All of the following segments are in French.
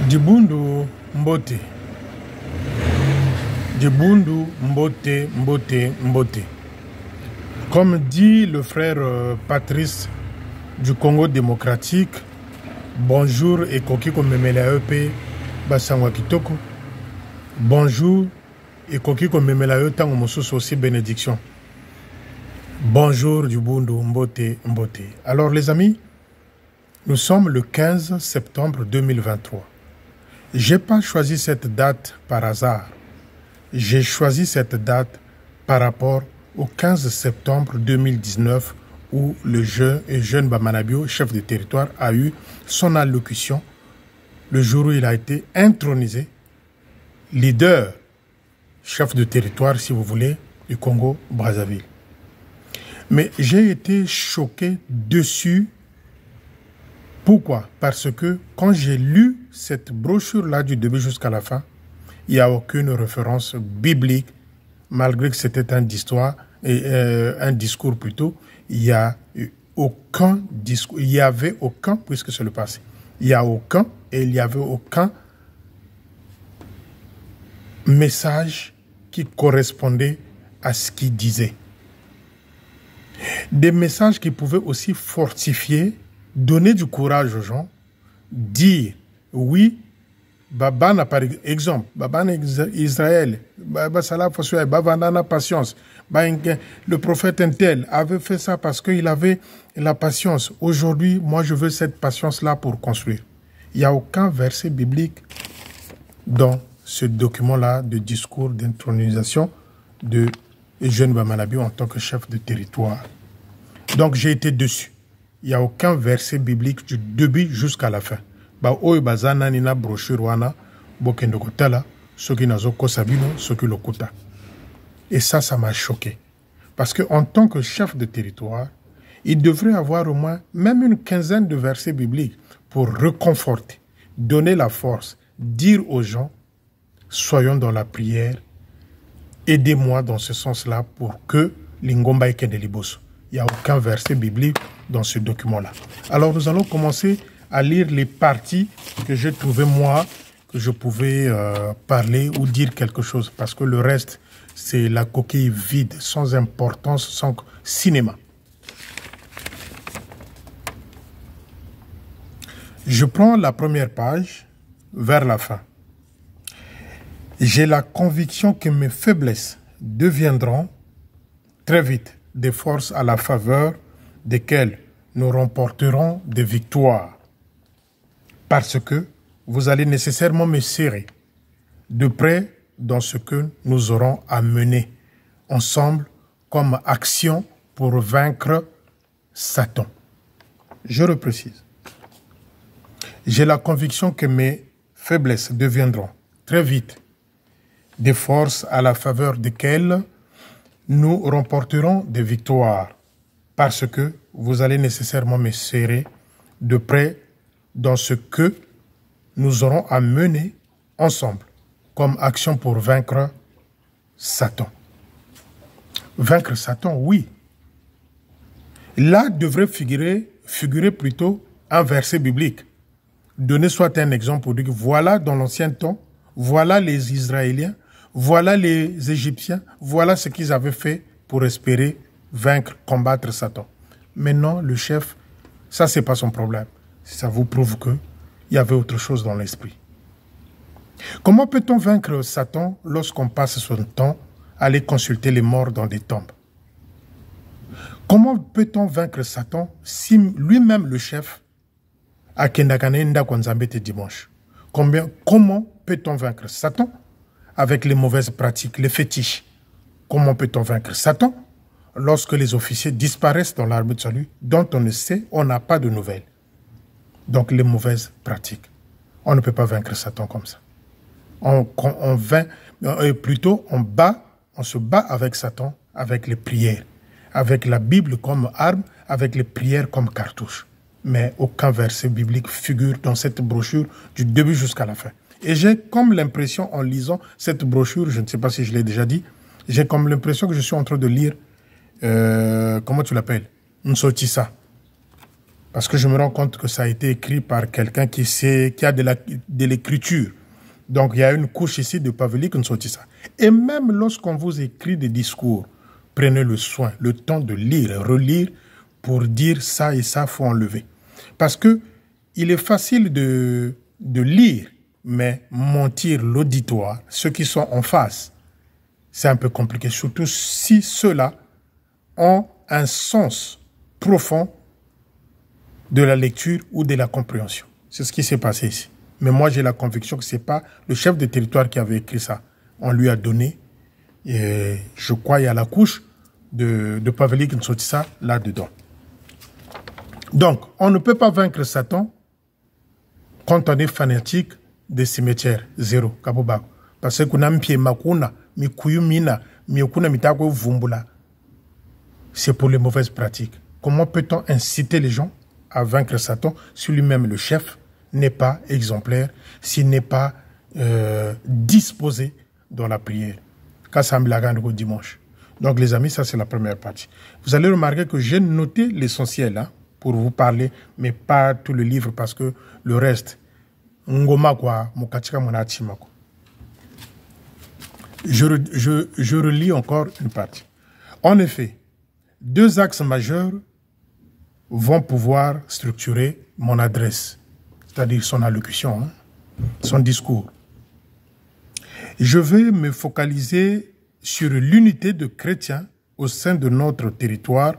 Djibundu Mbote. Djibundu Mbote, Mbote, Mbote. Comme dit le frère Patrice du Congo démocratique, bonjour et koki komemela EP basangwa kitoko. Bonjour et koki komemela yo tango mosusu aussi bénédiction. Bonjour Djibundu Mbote, Mbote. Alors les amis, nous sommes le 15 septembre 2023. J'ai pas choisi cette date par hasard. J'ai choisi cette date par rapport au 15 septembre 2019 où le jeune Bamanabio, chef de territoire, a eu son allocution le jour où il a été intronisé leader, chef de territoire, si vous voulez, du Congo-Brazzaville. Mais j'ai été choqué dessus. Pourquoi? Parce que quand j'ai lu cette brochure-là du début jusqu'à la fin, il n'y a aucune référence biblique, malgré que c'était un discours plutôt, il n'y a aucun discours, il n'y avait aucun, puisque c'est le passé, il n'y a aucun et il n'y avait aucun message qui correspondait à ce qu'il disait. Des messages qui pouvaient aussi fortifier, donner du courage aux gens, dire oui, Babana par exemple, Babana Israël, Babana patience, le prophète Intel avait fait ça parce qu'il avait la patience. Aujourd'hui, moi je veux cette patience-là pour construire. Il n'y a aucun verset biblique dans ce document-là de discours d'intronisation de jeune Bamanabio en tant que chef de territoire. Donc j'ai été dessus. Il n'y a aucun verset biblique du début jusqu'à la fin. Nina brochure wana bokendo kotala soki nazoko sabino soki lokuta. Et ça m'a choqué. Parce que en tant que chef de territoire, il devrait avoir au moins même une quinzaine de versets bibliques pour réconforter, donner la force, dire aux gens, soyons dans la prière, aidez-moi dans ce sens-là pour que l'ingomba ekende liboso. Il n'y a aucun verset biblique dans ce document-là. Alors nous allons commencer à lire les parties que j'ai trouvées moi, que je pouvais parler ou dire quelque chose. Parce que le reste, c'est la coquille vide, sans importance, sans cinéma. Je prends la première page vers la fin. J'ai la conviction que mes faiblesses deviendront très vite des forces à la faveur desquelles nous remporterons des victoires. Parce que vous allez nécessairement me serrer de près dans ce que nous aurons à mener ensemble comme action pour vaincre Satan. Je reprécise. J'ai la conviction que mes faiblesses deviendront très vite des forces à la faveur desquelles nous remporterons des victoires. Parce que vous allez nécessairement me serrer de près dans ce que nous aurons à mener ensemble comme action pour vaincre Satan. Vaincre Satan, oui. Là devrait figurer plutôt un verset biblique. Donner soit un exemple pour dire que voilà dans l'ancien temps, voilà les Israéliens, voilà les Égyptiens, voilà ce qu'ils avaient fait pour espérer vaincre, combattre Satan. Maintenant, le chef, ça c'est pas son problème. Ça vous prouve qu'il y avait autre chose dans l'esprit. Comment peut-on vaincre Satan lorsqu'on passe son temps à aller consulter les morts dans des tombes? Comment peut-on vaincre Satan si lui-même, le chef, a Kendakanenda Kwanzambete dimanche? Comment peut-on vaincre Satan avec les mauvaises pratiques, les fétiches? Comment peut-on vaincre Satan lorsque les officiers disparaissent dans l'armée de salut dont on ne sait, on n'a pas de nouvelles? Donc les mauvaises pratiques. On ne peut pas vaincre Satan comme ça. On se bat avec Satan, avec les prières, avec la Bible comme arme, avec les prières comme cartouche. Mais aucun verset biblique figure dans cette brochure du début jusqu'à la fin. Et j'ai comme l'impression, en lisant cette brochure, je ne sais pas si je l'ai déjà dit, j'ai comme l'impression que je suis en train de lire, comment tu l'appelles? Nsotissa. Parce que je me rends compte que ça a été écrit par quelqu'un qui a de l'écriture. Donc, il y a une couche ici de Pavlik Nsotissa. Et même lorsqu'on vous écrit des discours, prenez le soin, le temps de lire, relire, pour dire ça et ça, il faut enlever. Parce que il est facile de lire, mais mentir l'auditoire, ceux qui sont en face, c'est un peu compliqué. Surtout si ceux-là ont un sens profond de la lecture ou de la compréhension. C'est ce qui s'est passé ici. Mais moi, j'ai la conviction que ce n'est pas le chef de territoire qui avait écrit ça. On lui a donné, et je crois, il y a la couche de Pavlik Nsotissa là-dedans. Donc, on ne peut pas vaincre Satan quand on est fanatique des cimetières. Zéro. Parce que c'est pour les mauvaises pratiques. Comment peut-on inciter les gens à vaincre Satan si lui-même, le chef, n'est pas exemplaire, s'il n'est pas disposé dans la prière? Dimanche. Donc, les amis, ça, c'est la première partie. Vous allez remarquer que j'ai noté l'essentiel hein, pour vous parler, mais pas tout le livre parce que le reste, je relis encore une partie. En effet, deux axes majeurs vont pouvoir structurer mon adresse, c'est-à-dire son allocution, hein, son discours. Je vais me focaliser sur l'unité de chrétiens au sein de notre territoire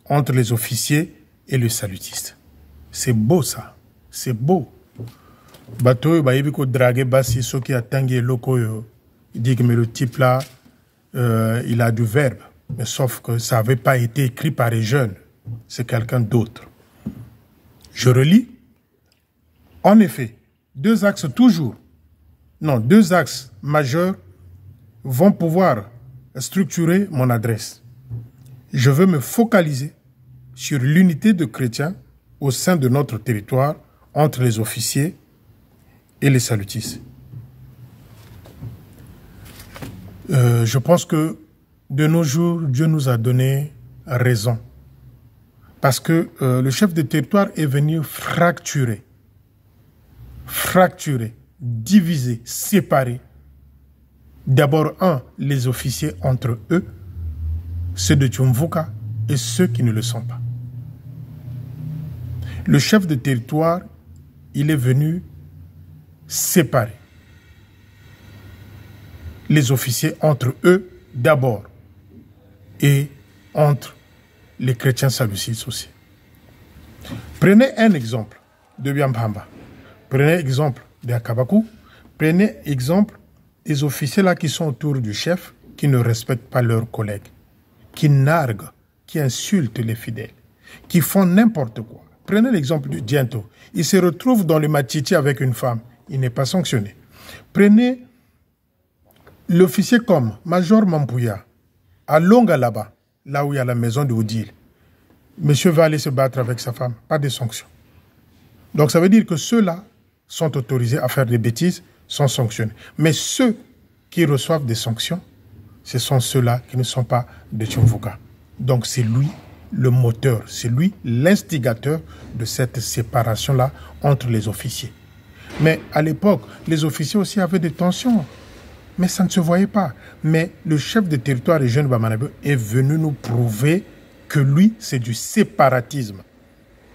entre les officiers et les salutistes. C'est beau ça, c'est beau. Bateau, dragué bassi, ceux qui attendent loko, il dit que mais le type là, il a du verbe, mais sauf que ça n'avait pas été écrit par les jeunes, c'est quelqu'un d'autre. Je relis. En effet, deux axes majeurs vont pouvoir structurer mon adresse. Je veux me focaliser sur l'unité de chrétiens au sein de notre territoire entre les officiers et les salutistes. Je pense que de nos jours, Dieu nous a donné raison. Parce que le chef de territoire est venu fracturer, diviser, séparer. D'abord, les officiers entre eux, ceux de Tchumvuka et ceux qui ne le sont pas. Le chef de territoire, il est venu séparer les officiers entre eux d'abord et entre les chrétiens salucistes aussi. Prenez un exemple de Biambamba, prenez exemple de Akabakou, prenez exemple des officiers là qui sont autour du chef, qui ne respectent pas leurs collègues, qui narguent, qui insultent les fidèles, qui font n'importe quoi. Prenez l'exemple de Diento. Il se retrouve dans le Matiti avec une femme. Il n'est pas sanctionné. Prenez l'officier comme Major Mampouya, à Longa là-bas, là où il y a la maison de Oudil. Monsieur va aller se battre avec sa femme. Pas de sanctions. Donc ça veut dire que ceux-là sont autorisés à faire des bêtises, sont sanctionnés. Mais ceux qui reçoivent des sanctions, ce sont ceux-là qui ne sont pas de Tchumvuka. Donc c'est lui le moteur, c'est lui l'instigateur de cette séparation-là entre les officiers. Mais à l'époque, les officiers aussi avaient des tensions. Mais ça ne se voyait pas. Mais le chef de territoire et Jeune Bamanabé est venu nous prouver que lui, c'est du séparatisme.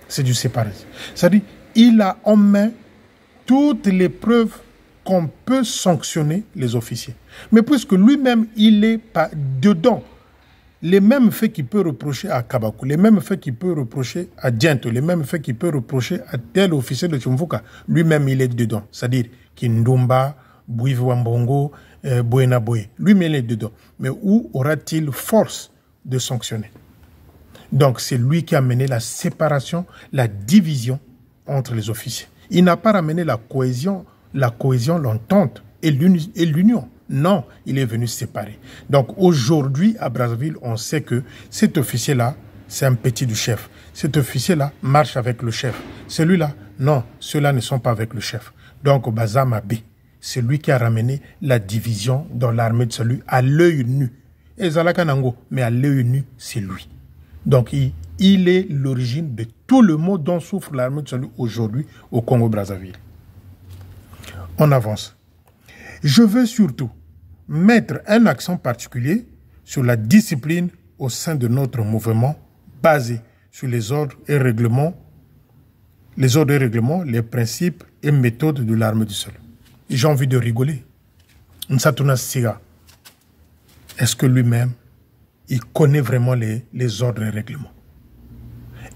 C'est du séparatisme. C'est-à-dire, il a en main toutes les preuves qu'on peut sanctionner les officiers. Mais puisque lui-même, il n'est pas dedans, les mêmes faits qu'il peut reprocher à Kabakou, les mêmes faits qu'il peut reprocher à Diento, les mêmes faits qu'il peut reprocher à tel officier de Tchumvuka, lui-même, il est dedans. C'est-à-dire Kindumba, Bouivouambongo, Boena Boye. Lui-même, il est dedans. Mais où aura-t-il force de sanctionner? Donc, c'est lui qui a mené la séparation, la division entre les officiers. Il n'a pas ramené la cohésion, l'entente et l'union. Non, il est venu séparer. Donc aujourd'hui, à Brazzaville, on sait que cet officier-là, c'est un petit du chef. Cet officier-là marche avec le chef. Celui-là, non, ceux-là ne sont pas avec le chef. Donc Bazama B, c'est lui qui a ramené la division dans l'armée de celui à l'œil nu. Et Zalakanango, mais à l'œil nu, c'est lui. Donc Il est l'origine de tout le mot dont souffre l'armée de salut aujourd'hui au Congo-Brazzaville. On avance. Je veux surtout mettre un accent particulier sur la discipline au sein de notre mouvement basé sur les ordres et règlements, les principes et méthodes de l'armée du salut. J'ai envie de rigoler. Nsatuna Siga, est-ce que lui-même, il connaît vraiment les ordres et règlements?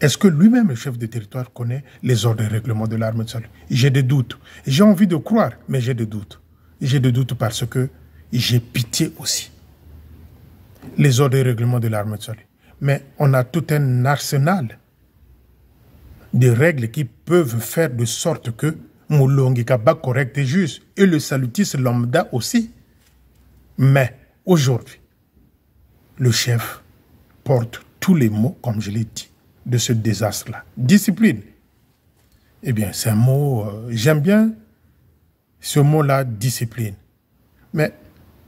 Est-ce que lui-même, le chef de territoire, connaît les ordres et règlements de l'armée de salut? J'ai des doutes. J'ai envie de croire, mais j'ai des doutes. J'ai des doutes parce que j'ai pitié aussi. Les ordres et règlements de l'armée de salut. Mais on a tout un arsenal de règles qui peuvent faire de sorte que Moulongi Kaba correct et juste, et le salutiste lambda aussi. Mais aujourd'hui, le chef porte tous les mots, comme je l'ai dit, de ce désastre-là. Discipline. Eh bien, c'est un mot, j'aime bien ce mot-là, discipline. Mais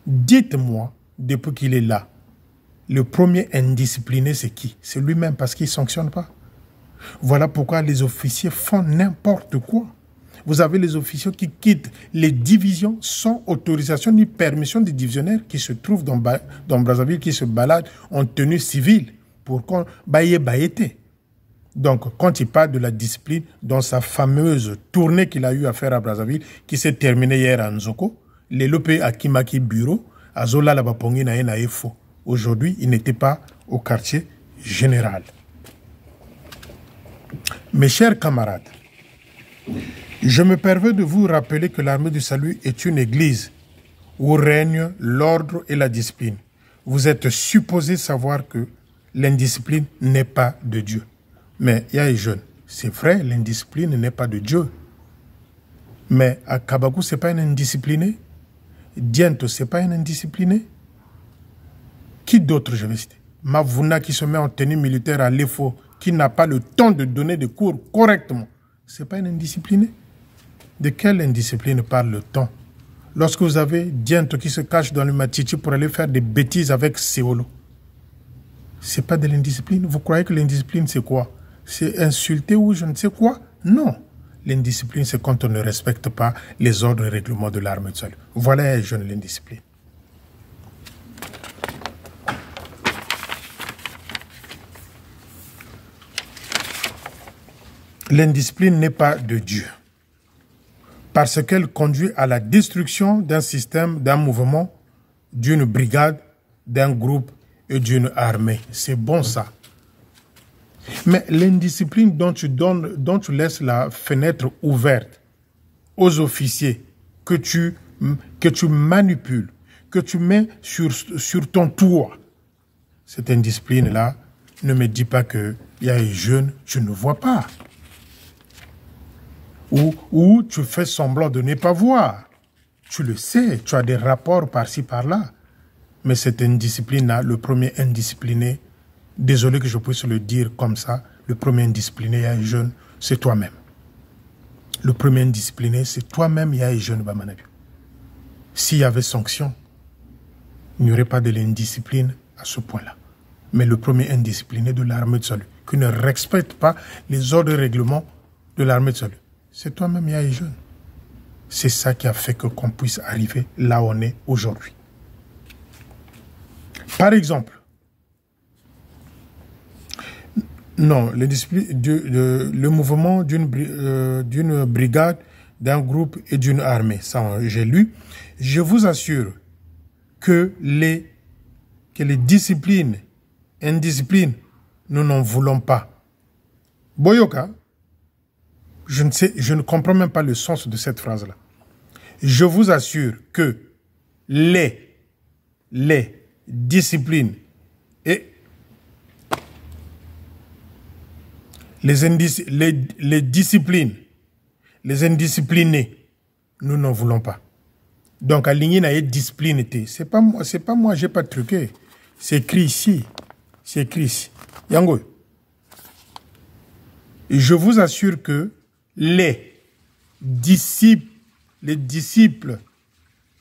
dites-moi, depuis qu'il est là, le premier indiscipliné, c'est qui? C'est lui-même, parce qu'il ne sanctionne pas. Voilà pourquoi les officiers font n'importe quoi. Vous avez les officiers qui quittent les divisions sans autorisation ni permission des divisionnaires qui se trouvent dans Brazzaville, qui se baladent en tenue civile pour qu'on baillé. Donc, quand il parle de la discipline, dans sa fameuse tournée qu'il a eu à faire à Brazzaville, qui s'est terminée hier à Nzoko, les lopé à Kimaki Bureau, à Zola Labapongi na faux. Aujourd'hui, il n'était pas au quartier général. Mes chers camarades, je me permets de vous rappeler que l'armée du salut est une église où règne l'ordre et la discipline. Vous êtes supposé savoir que l'indiscipline n'est pas de Dieu. Mais il y a les jeunes. C'est vrai, l'indiscipline n'est pas de Dieu. Mais à Kabagou, ce n'est pas un indiscipliné. Diento, ce n'est pas un indiscipliné. Qui d'autre, je vais citer? Mavuna qui se met en tenue militaire à l'EFO, qui n'a pas le temps de donner des cours correctement. Ce n'est pas un indiscipliné. De quelle indiscipline parle le temps? Lorsque vous avez Diento qui se cache dans le Matichi pour aller faire des bêtises avec Seolo. Ce n'est pas de l'indiscipline. Vous croyez que l'indiscipline, c'est quoi? C'est insulter ou je ne sais quoi? Non. L'indiscipline, c'est quand on ne respecte pas les ordres et règlements de l'armée de salut. Voilà un jeune, l'indiscipline. L'indiscipline n'est pas de Dieu, parce qu'elle conduit à la destruction d'un système, d'un mouvement, d'une brigade, d'un groupe et d'une armée. C'est bon ça. Mais l'indiscipline dont tu laisses la fenêtre ouverte aux officiers, que tu manipules, que tu mets sur ton toit, cette indiscipline-là, ne me dis pas qu'il y a un jeune, tu ne vois pas. Ou tu fais semblant de ne pas voir. Tu le sais, tu as des rapports par-ci, par-là. Mais cette indiscipline-là, le premier indiscipliné, désolé que je puisse le dire comme ça, le premier indiscipliné, il y a un jeune, c'est toi-même. Le premier indiscipliné, c'est toi-même, il y a un jeune, Bamanabi. S'il y avait sanction, il n'y aurait pas de l'indiscipline à ce point-là. Mais le premier indiscipliné de l'armée de salut, qui ne respecte pas les ordres et règlements de l'armée de salut, c'est toi-même, il y a un jeune. C'est ça qui a fait qu'on puisse arriver là où on est aujourd'hui. Par exemple, non, le mouvement d'une brigade, d'un groupe et d'une armée, ça j'ai lu. Je vous assure que les disciplines, indisciplines, nous n'en voulons pas. Boyoka, je ne comprends même pas le sens de cette phrase-là. Je vous assure que les disciplines et les disciplines, les indisciplinés, nous n'en voulons pas. Donc, aligner na discipline, c'est pas moi, j'ai pas truqué. C'est écrit ici. C'est écrit ici. Yango. Je vous assure que les disciples,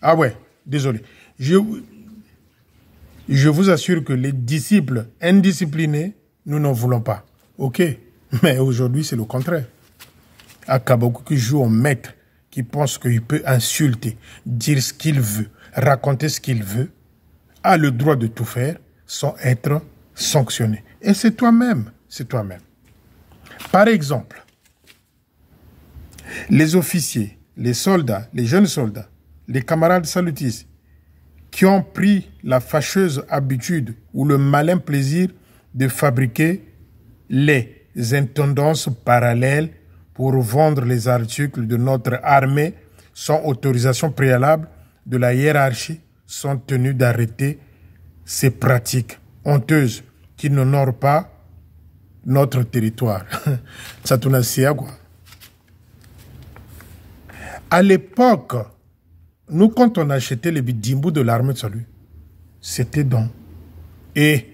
ah ouais, désolé. Je vous assure que les disciples indisciplinés nous n'en voulons pas. Ok, mais aujourd'hui, c'est le contraire. À Kaboku qui joue au maître, qui pense qu'il peut insulter, dire ce qu'il veut, raconter ce qu'il veut, a le droit de tout faire sans être sanctionné. Et c'est toi-même, c'est toi-même. Par exemple, les officiers, les soldats, les jeunes soldats, les camarades salutistes, qui ont pris la fâcheuse habitude ou le malin plaisir de fabriquer les intendances parallèles pour vendre les articles de notre armée sans autorisation préalable de la hiérarchie, sont tenus d'arrêter ces pratiques honteuses qui n'honorent pas notre territoire. Ça tourne à quoi? À l'époque, nous, quand on achetait les bidimbu de l'armée de salut, c'était donc. Et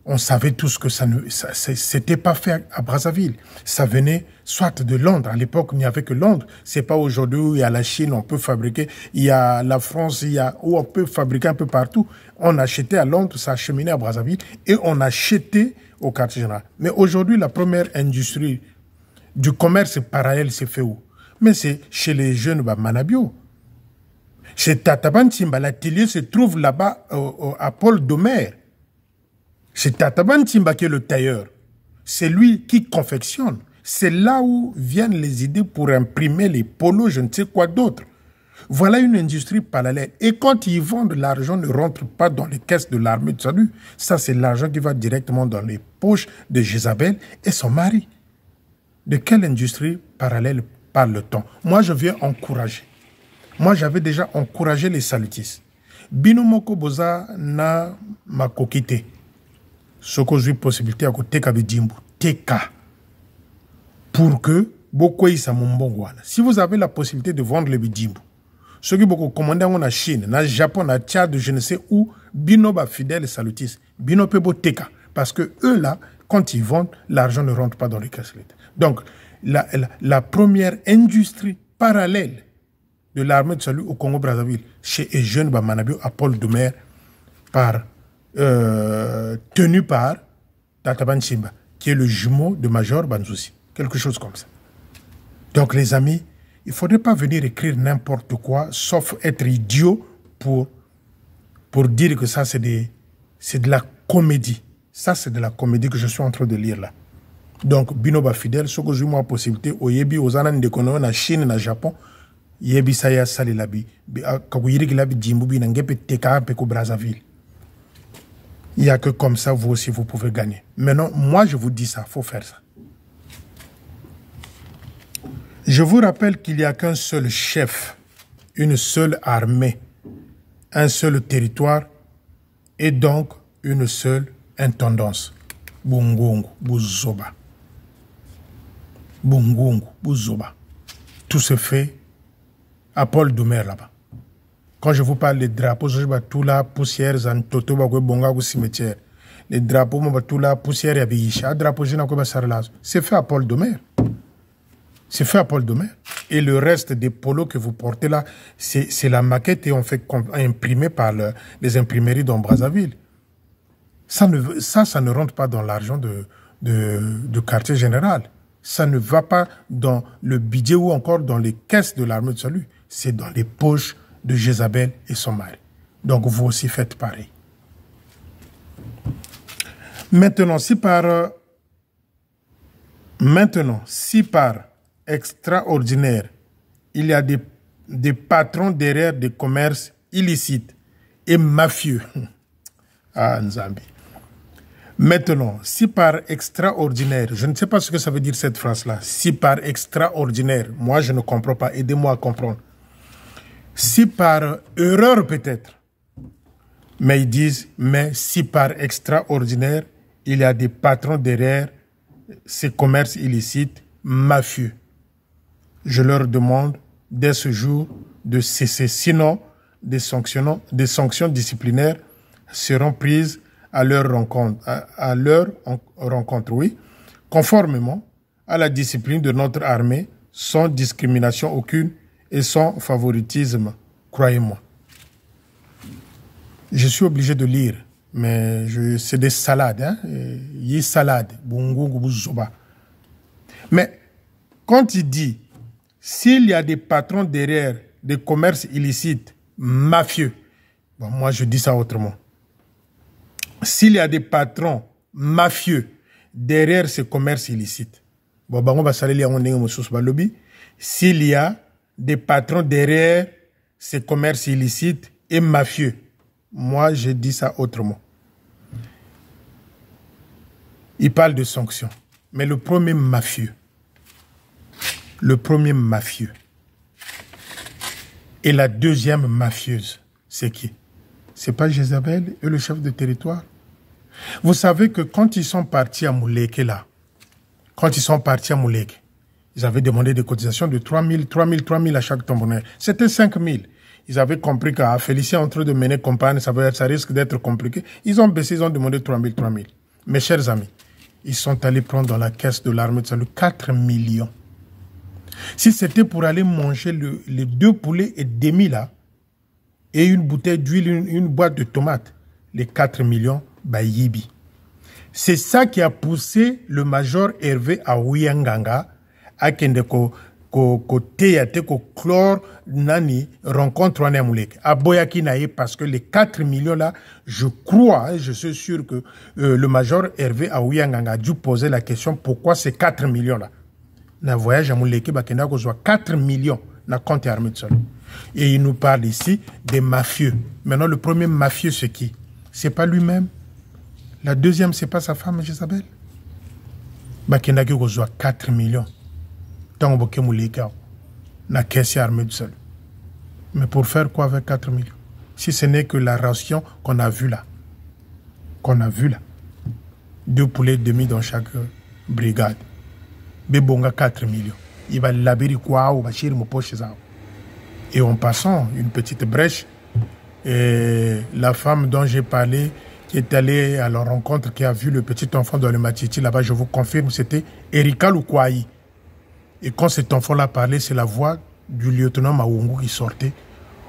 on savait tous que ça c'était pas fait à Brazzaville. Ça venait soit de Londres. À l'époque, il n'y avait que Londres. C'est pas aujourd'hui où il y a la Chine, on peut fabriquer. Il y a la France, où on peut fabriquer un peu partout. On achetait à Londres, ça acheminait à Brazzaville. Et on achetait au quartier général. Mais aujourd'hui, la première industrie du commerce parallèle s'est fait où? Mais c'est chez les jeunes Manabio. Chez Tataban Timba, l'atelier se trouve là-bas à Paul Domer. C'est Tataban Timba qui est le tailleur. C'est lui qui confectionne. C'est là où viennent les idées pour imprimer les polos, je ne sais quoi d'autre. Voilà une industrie parallèle. Et quand ils vendent, l'argent ne rentre pas dans les caisses de l'armée de salut. Ça, c'est l'argent qui va directement dans les poches de Jézabel et son mari. De quelle industrie parallèle parle-t-on? Moi, je viens encourager. Moi, j'avais déjà encouragé les salutistes. Binomoko boza na makokite. Ce que j'ai possibilité à côté kabidimbu. Teka. Pour que beaucoup y samumbongwana. Si vous avez la possibilité de vendre les bidimbu, ceux qui beaucoup commandent en Chine, en Japon, en Tchad, je ne sais où, binoba fidèle salutistes. Binopebo teka. Parce que eux là, quand ils vendent, l'argent ne rentre pas dans les caisses. Donc, la première industrie parallèle de l'armée de salut au Congo-Brazzaville, chez Eugène Bamanabio à Paul Doumer, tenu par Tataban Chimba, qui est le jumeau de Major Banzoussi. Quelque chose comme ça. Donc les amis, il ne faudrait pas venir écrire n'importe quoi, sauf être idiot pour dire que ça c'est de la comédie. Ça c'est de la comédie que je suis en train de lire là. Donc Binoba fidèle, ce que j'ai moi possibilité, au Yebi, aux Anan de Kono, na Chine, na Japon, Yebi saya sali labi, Kakuyiri labi Djimbubi, Nangepe Teka, Peko Brazzaville. Il n'y a que comme ça, vous aussi, vous pouvez gagner. Maintenant, moi, je vous dis ça, il faut faire ça. Je vous rappelle qu'il n'y a qu'un seul chef, une seule armée, un seul territoire et donc une seule intendance. Bungungu, Buzoba. Bungungu, Buzoba. Tout se fait à Paul Doumer là-bas. Quand je vous parle des drapeaux, je vois tout la poussière, zantoto, bonga ou cimetière. Les drapeaux, tout la poussière, yabiisha, drapeau, je n'ai pas. C'est fait à Paul Doumer. C'est fait à Paul Doumer. Et le reste des polos que vous portez là, c'est la maquette et on fait imprimer par les imprimeries dans Brazzaville. Ça ne rentre pas dans l'argent de quartier général. Ça ne va pas dans le budget ou encore dans les caisses de l'armée de salut. C'est dans les poches de Jézabel et son mari. Donc vous aussi faites pareil. Maintenant, si par extraordinaire, il y a des patrons derrière des commerces illicites et mafieux. Ah, Nzambi. Maintenant, si par extraordinaire, je ne sais pas ce que ça veut dire cette phrase-là. Si par extraordinaire, moi je ne comprends pas, aidez-moi à comprendre. Si par erreur peut-être, mais ils disent, mais si par extraordinaire, il y a des patrons derrière ces commerces illicites mafieux. Je leur demande dès ce jour de cesser, sinon des sanctions disciplinaires seront prises à leur rencontre, oui, conformément à la discipline de notre armée, sans discrimination aucune et sans favoritisme, croyez-moi. Je suis obligé de lire, mais c'est des salades. Hein? Il y a salade. Mais quand il dit, s'il y a des patrons derrière des commerces illicites, mafieux, bon, moi je dis ça autrement. S'il y a des patrons mafieux derrière ces commerces illicites, bon, on va saluer les lobby. S'il y a des patrons derrière ces commerces illicites et mafieux, moi je dis ça autrement. Il parle de sanctions. Mais le premier mafieux et la deuxième mafieuse, c'est qui? C'est pas Jézabel et le chef de territoire? Vous savez que quand ils sont partis à Mouleke, là, ils avaient demandé des cotisations de 3 000 à chaque tambournet. C'était 5 000. Ils avaient compris qu'à Félicien en train de mener campagne, ça risque d'être compliqué. Ils ont baissé, ils ont demandé 3 000. Mes chers amis, ils sont allés prendre dans la caisse de l'armée de salut 4 millions. Si c'était pour aller manger les 2 poulets et demi là, et une bouteille d'huile, une boîte de tomates, les 4 millions, bah yibi. C'est ça qui a poussé le major Hervé à Ouianganga à Kendeko ko teyate ko chlore nani rencontre en Amoulek à Boyaki Naye parce que les 4 millions là, je crois, je suis sûr que le major Hervé à Ouianganga a dû poser la question pourquoi ces 4 millions là. Na voyage à Mouleke bakenda ko soit 4 millions na compte armée de sol. Et il nous parle ici des mafieux. Maintenant le premier mafieux c'est qui? C'est pas lui-même. La deuxième c'est pas sa femme Jézabel. Bakenda ko soit 4 millions. Tant que Mouleka na caisse armée du sol. Mais pour faire quoi avec 4 millions? Si ce n'est que la ration qu'on a vue là. 2 poulets et demi dans chaque brigade. Bébonga 4 millions. Il va labérer quoi ou va chier mon poche ça. Et en passant une petite brèche, et la femme dont j'ai parlé, qui est allée à leur rencontre, qui a vu le petit enfant dans le Matiti, là-bas, je vous confirme, c'était Erika Lukwai. Et quand cet enfant-là parlait, c'est la voix du lieutenant Maungu qui sortait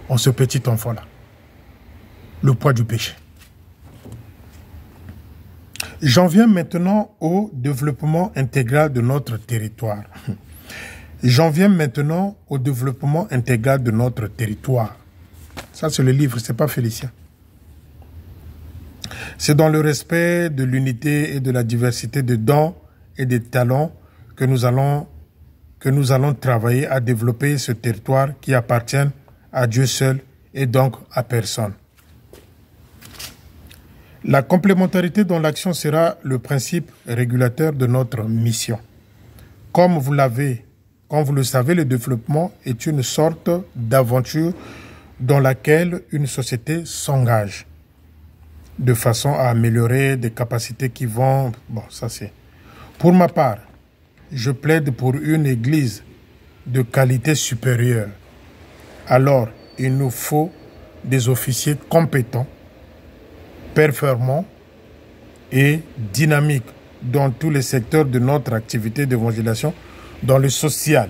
en ce petit enfant-là. Le poids du péché. J'en viens maintenant au développement intégral de notre territoire. Ça, c'est le livre, c'est pas Félicien. C'est dans le respect de l'unité et de la diversité de dons et des talents que nous allons travailler à développer ce territoire qui appartient à Dieu seul et donc à personne. La complémentarité dans l'action sera le principe régulateur de notre mission. Comme vous le savez, le développement est une sorte d'aventure dans laquelle une société s'engage de façon à améliorer des capacités qui vont... Bon, ça c'est... Pour ma part, je plaide pour une église de qualité supérieure. Alors, il nous faut des officiers compétents, performants et dynamiques dans tous les secteurs de notre activité d'évangélisation, dans le social,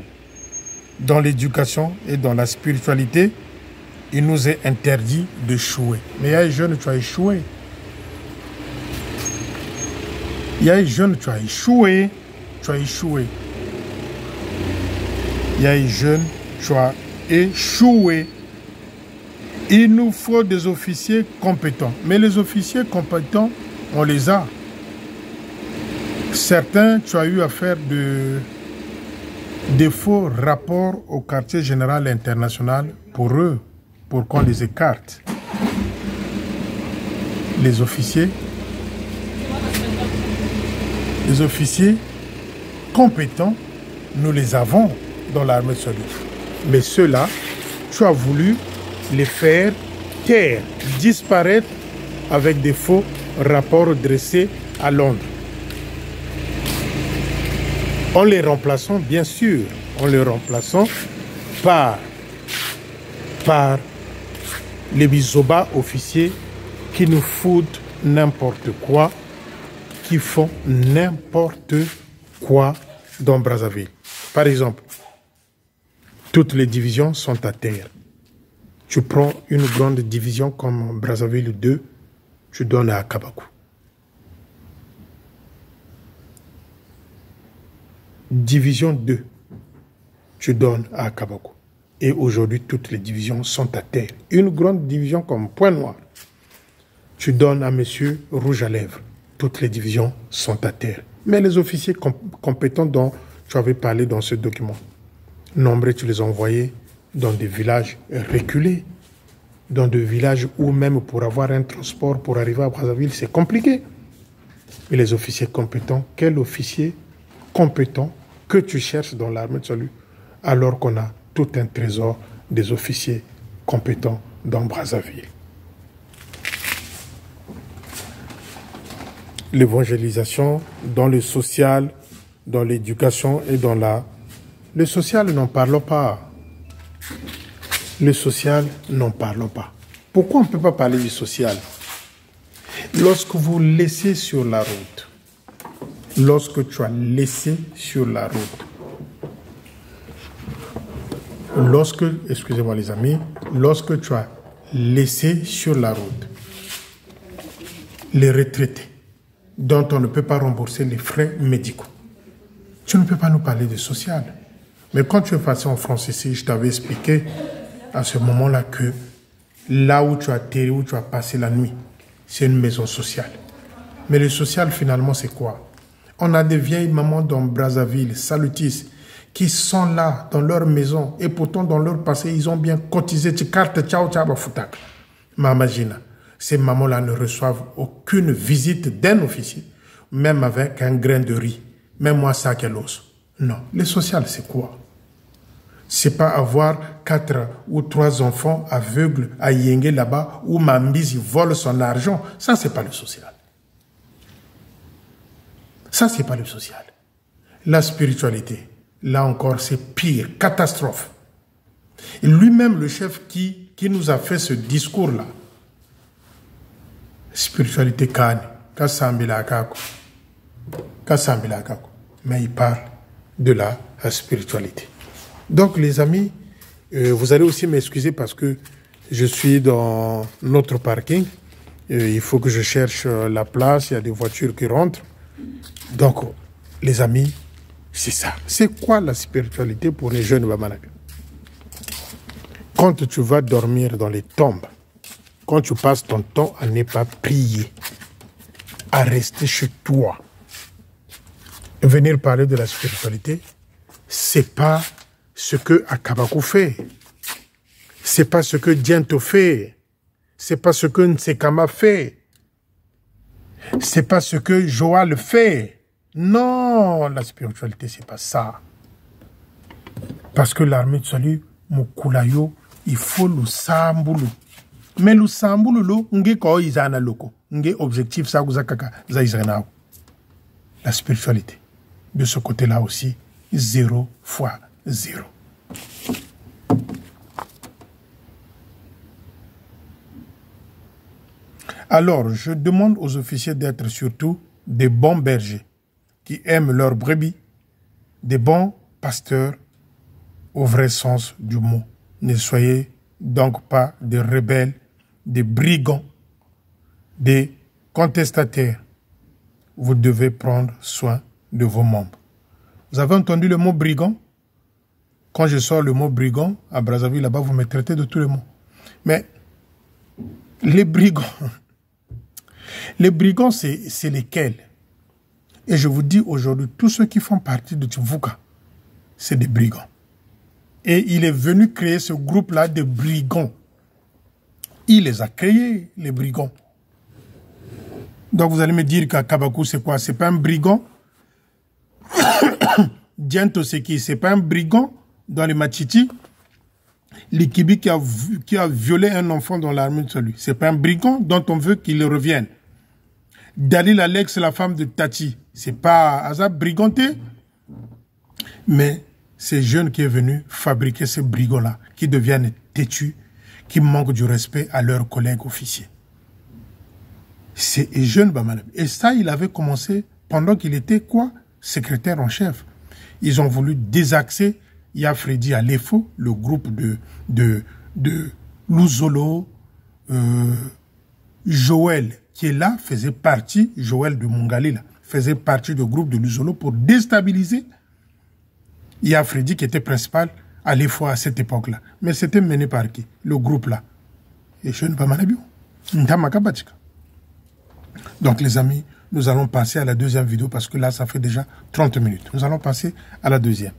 dans l'éducation et dans la spiritualité. Il nous est interdit d'échouer. Mais il y a des jeunes, tu as échoué. Il y a des jeunes, tu as échoué. Il y a des jeunes, tu as échoué. Il nous faut des officiers compétents. Mais les officiers compétents, on les a. Certains, tu as eu à faire des faux rapports au quartier général international pour eux, pour qu'on les écarte. Les officiers compétents, nous les avons dans l'armée solide. Mais ceux-là, tu as voulu les faire taire, disparaître avec des faux rapports dressés à Londres. En les remplaçant, bien sûr, par les bisobas officiers qui nous foutent n'importe quoi, qui font n'importe quoi dans Brazzaville. Par exemple, toutes les divisions sont à terre. Tu prends une grande division comme Brazzaville 2, tu donnes à Kabakou. Division 2, tu donnes à Kabakou. Et aujourd'hui, toutes les divisions sont à terre. Une grande division comme Point Noir, tu donnes à monsieur Rouge à Lèvres. Toutes les divisions sont à terre. Mais les officiers compétents dont tu avais parlé dans ce document, nombreux, tu les as envoyés dans des villages reculés, dans des villages où même pour avoir un transport pour arriver à Brazzaville, c'est compliqué. Mais les officiers compétents, quel officier compétent que tu cherches dans l'armée de salut, alors qu'on a tout un trésor des officiers compétents dans Brazzaville. L'évangélisation dans le social, dans l'éducation et dans la... Le social, n'en parlons pas. Le social, n'en parlons pas. Pourquoi on ne peut pas parler du social? Lorsque vous laissez sur la route, lorsque tu as laissé sur la route, lorsque, excusez-moi les amis, lorsque tu as laissé sur la route les retraités dont on ne peut pas rembourser les frais médicaux, tu ne peux pas nous parler de social. Mais quand tu es passé en France ici, je t'avais expliqué à ce moment-là que là où tu as atterri, où tu as passé la nuit, c'est une maison sociale. Mais le social, finalement, c'est quoi? On a des vieilles mamans dans Brazzaville, Salutis, qui sont là, dans leur maison, et pourtant, dans leur passé, ils ont bien cotisé. Mais imagine, ces mamans-là ne reçoivent aucune visite d'un officier, même avec un grain de riz, même moi, ça qu'elle ose. Non, le social, c'est quoi? C'est pas avoir 4 ou 3 enfants aveugles à Yengé là-bas où Mambisi vole son argent. Ça, c'est pas le social. Ça, c'est pas le social. La spiritualité, là encore, c'est pire, catastrophe. Et lui-même, le chef qui nous a fait ce discours-là, spiritualité Kane, mais il parle de la spiritualité. Donc, les amis, vous allez aussi m'excuser parce que je suis dans notre parking. Il faut que je cherche la place, il y a des voitures qui rentrent. Donc, les amis, c'est ça. C'est quoi la spiritualité pour les jeunes Bamanaka? Quand tu vas dormir dans les tombes, quand tu passes ton temps à ne pas prier, à rester chez toi, venir parler de la spiritualité, c'est pas ce que Akabakou fait. C'est pas ce que Diento fait. C'est pas ce que Nsekama fait. C'est pas ce que Joal fait. Non, la spiritualité, c'est pas ça. Parce que l'armée de salut, Mukulayo, il faut le sambulu. Mais le sambulu, nge ko izana loko. Nge objectif ça vous akaka zaizrenao. La spiritualité. De ce côté-là aussi, 0 fois 0. Alors, je demande aux officiers d'être surtout des bons bergers qui aiment leurs brebis, des bons pasteurs au vrai sens du mot. Ne soyez donc pas des rebelles, des brigands, des contestataires. Vous devez prendre soin de vos membres. Vous avez entendu le mot brigand? Quand je sors le mot brigand, à Brazzaville, là-bas, vous me traitez de tous les mots. Mais les brigands, c'est lesquels? Et je vous dis aujourd'hui, tous ceux qui font partie de Tchouvuka, c'est des brigands. Et il est venu créer ce groupe-là de brigands. Il les a créés, les brigands. Donc vous allez me dire qu'à Kabakou, c'est quoi? C'est pas un brigand? Diento, c'est qui? C'est pas un brigand dans les Machiti? L'Ikibi qui a violé un enfant dans l'armée de celui. C'est pas un brigand dont on veut qu'il revienne. Dalil Alex, la femme de Tati. C'est pas Azab briganté? Mais c'est jeune qui est venu fabriquer ces brigands-là, qui deviennent têtus, qui manquent du respect à leurs collègues officiers. C'est jeune Bamanab. Et ça, il avait commencé pendant qu'il était quoi? Secrétaire en chef. Ils ont voulu désaxer Yafredi à l'EFO, le groupe de Louzolo, Joël, qui est là faisait partie, Joël de Mungali, là, faisait partie du groupe de Luzolo pour déstabiliser Freddy qui était principal à l'EFOA à cette époque-là. Mais c'était mené par qui? Le groupe là. Et je ne pas malabio. Donc les amis, nous allons passer à la deuxième vidéo parce que là, ça fait déjà 30 minutes. Nous allons passer à la deuxième.